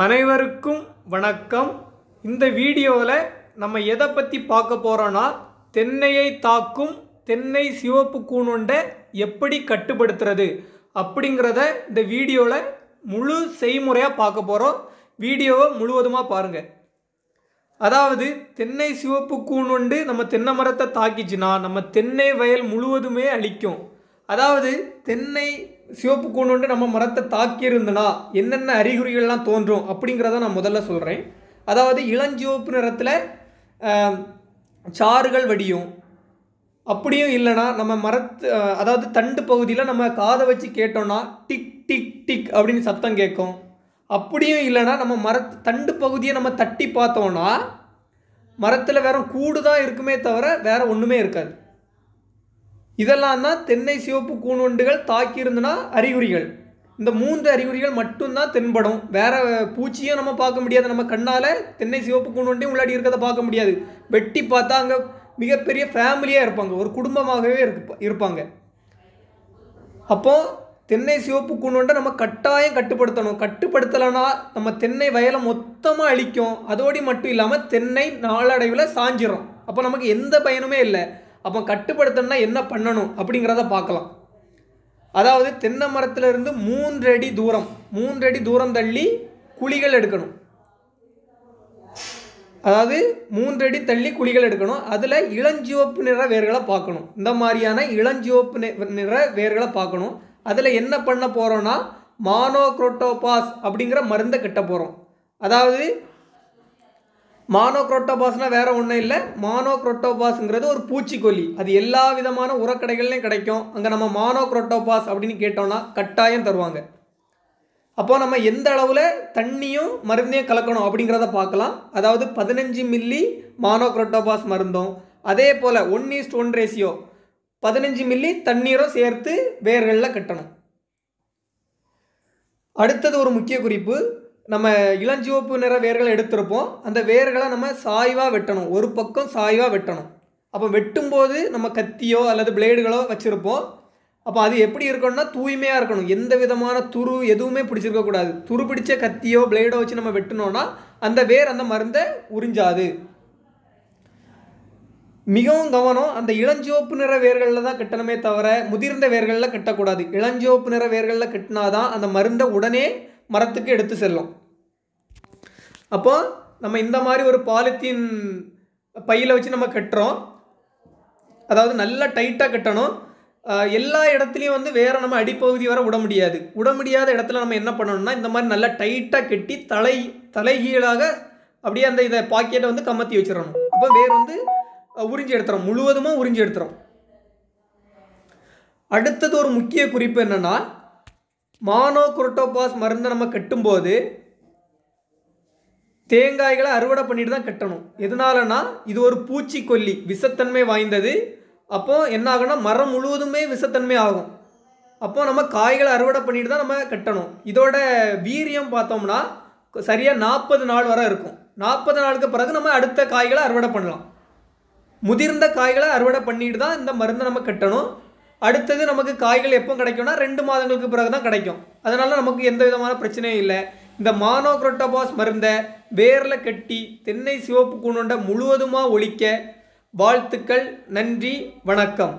அனைவருக்கும் வணக்கம். இந்த வீடியோவில் நம்ம எதை பற்றி பார்க்க போகிறோன்னா, தென்னையை தாக்கும் தென்னை சிவப்பு கூனுண்டை எப்படி கட்டுப்படுத்துறது அப்படிங்கிறத இந்த வீடியோவில் முழு செய்முறையாக பார்க்க போகிறோம். வீடியோவை முழுவதுமாக பாருங்கள். அதாவது தென்னை சிவப்பு கூனுண்டு நம்ம தென்னை மரத்தை தாக்கிச்சுன்னா நம்ம தென்னை வயல் முழுவதுமே அழிக்கும். அதாவது தென்னை சிவப்பு கூனுண்டு நம்ம மரத்தை தாக்கியிருந்தனா என்னென்ன அறிகுறிகள்லாம் தோன்றும் அப்படிங்கிறத நான் முதல்ல சொல்கிறேன். அதாவது இளஞ்சிவப்பு நிறத்தில் சாறுகள் வடியும். அப்படியும் இல்லைனா நம்ம அதாவது தண்டு பகுதியில் நம்ம காதை வச்சு கேட்டோம்னா டிக் டிக் டிக் அப்படின்னு சத்தம் கேட்கும். அப்படியும் இல்லைனா நம்ம தண்டு பகுதியை நம்ம தட்டி பார்த்தோன்னா மரத்தில் வேற கூடு தான் இருக்குமே தவிர வேறு ஒன்றுமே இருக்காது. இதெல்லாம் தான் தென்னை சிவப்பு கூனுண்டுகள் தாக்கியிருந்தனா அறிகுறிகள். இந்த 3 அறிகுறிகள் மட்டும்தான் தென்படும். வேறு பூச்சியும் நம்ம பார்க்க முடியாது. நம்ம கண்ணால் தென்னை சிவப்பு கூனுண்டையும் உள்ளாடி இருக்கிறத பார்க்க முடியாது. வெட்டி பார்த்தா அங்கே மிகப்பெரிய ஃபேமிலியாக இருப்பாங்க, ஒரு குடும்பமாகவே இருப்பாங்க. அப்போது தென்னை சிவப்பு கூனுண்டை நம்ம கட்டாயம் கட்டுப்படுத்தணும். கட்டுப்படுத்தலைன்னா நம்ம தென்னை வயலை மொத்தமாக அழிக்கும். அதோடு மட்டும் இல்லாமல் தென்னை நாளடைவில் சாஞ்சிரும். அப்போ நமக்கு எந்த பயனுமே இல்லை. அப்போ கட்டுப்படுத்தணும்னா என்ன பண்ணணும் அப்படிங்கிறத பார்க்கலாம். அதாவது தென்னை மரத்திலிருந்து 3 அடி தூரம் தள்ளி குழிகள் எடுக்கணும். அதாவது 3 அடி தள்ளி குழிகள் எடுக்கணும். அதில் இளஞ்சிவப்பு நிற வேர்களை பார்க்கணும். இந்த மாதிரியான இளஞ்சிவப்பு நிற வேர்களை பார்க்கணும். அதில் என்ன பண்ண போகிறோன்னா மானோக்ரோட்டோபாஸ் அப்படிங்கிற மருந்தை கட்ட போகிறோம். அதாவது மானோக்ரோட்டோபாஸ்னால் வேறு ஒன்றும் இல்லை. மானோக்ரோட்டோபாஸுங்கிறது ஒரு பூச்சிக்கொல்லி. அது எல்லா விதமான உரக்கடைகள்லையும் கிடைக்கும். அங்கே நம்ம மானோக்ரோட்டோபாஸ் அப்படின்னு கேட்டோம்னா கட்டாயம் தருவாங்க. அப்போது நம்ம எந்த அளவில் தண்ணியும் மருந்தையும் கலக்கணும் அப்படிங்கிறத பார்க்கலாம். அதாவது 15 மில்லி மானோக்ரோட்டோபாஸ் மருந்தும், அதே போல் 1:1 ரேஷியோ 15 மில்லி தண்ணீரும் சேர்த்து வேர்களில் கட்டணும். அடுத்தது ஒரு முக்கிய குறிப்பு, நம்ம இளஞ்சிவப்பு நிற வேர்களை எடுத்திருப்போம். அந்த வேர்களை நம்ம சாய்வாக வெட்டணும். ஒரு பக்கம் சாய்வாக வெட்டணும். அப்போ வெட்டும்போது நம்ம கத்தியோ அல்லது பிளேடுகளோ வச்சுருப்போம். அப்போ அது எப்படி இருக்கணும்னா தூய்மையாக இருக்கணும். எந்த விதமான துரு எதுவுமே பிடிச்சிருக்கக்கூடாது. துரு பிடிச்ச கத்தியோ பிளேடோ வச்சு நம்ம வெட்டினோன்னா அந்த வேர் அந்த மருந்தை உறிஞ்சாது. மிகவும் கவனம், அந்த இளஞ்சிவப்பு நிற வேர்களில் தான் கட்டணுமே தவிர முதிர்ந்த வேர்களில் கட்டக்கூடாது. இளஞ்சிவப்பு நிற வேர்களில் கட்டினாதான் அந்த மருந்தை உடனே மரத்துக்கு எடுத்து செல்லும். அப்போ நம்ம இந்த மாதிரி ஒரு பாலித்தீன் பையில் வச்சு நம்ம கட்டுறோம். அதாவது நல்லா டைட்டாக கட்டணும். எல்லா இடத்துலையும் வேறு நம்ம அடிப்பகுதி வர விட முடியாத இடத்துல நம்ம என்ன பண்ணணும்னா இந்த மாதிரி நல்லா டைட்டாக கட்டி தலைகீழாக அப்படியே அந்த இதை பாக்கெட்டை கமத்தி வச்சிடணும். அப்போ வேர் உறிஞ்சி எடுத்துறோம், முழுவதுமாக உறிஞ்சி எடுத்துறோம். அடுத்தது ஒரு முக்கிய குறிப்பு என்னென்னா, மானோக்ரோட்டோபாஸ் மருந்தை நம்ம கட்டும்போது தேங்காய்களை அறுவடை பண்ணிட்டு தான் கட்டணும். எதனாலனா இது ஒரு பூச்சிக்கொல்லி, விஷத்தன்மை வாய்ந்தது. அப்போது என்ன ஆகும்னா மரம் முழுவதுமே விஷத்தன்மை ஆகும். அப்போது நம்ம காய்களை அறுவடை பண்ணிட்டு தான் நம்ம கட்டணும். இதோட வீரியம் பார்த்தோம்னா சரியாக 40 நாள் வரை இருக்கும். 40 நாளுக்கு பிறகு நம்ம அடுத்த காய்களை அறுவடை பண்ணலாம். முதிர்ந்த காய்களை அறுவடை பண்ணிட்டு தான் இந்த மருந்தை நம்ம கட்டணும். அடுத்தது நமக்கு காய்கள் எப்போ கிடைக்கும்னா 2 மாதங்களுக்கு பிறகு தான் கிடைக்கும். அதனால் நமக்கு எந்த விதமான பிரச்சனையும் இல்லை. இந்த மானோக்ரோட்டோபாஸ் மருந்தை வேரில் கட்டி தென்னை சிவப்பு கூனுண்டை முழுவதுமாக ஒழிக்க வாழ்த்துக்கள். நன்றி, வணக்கம்.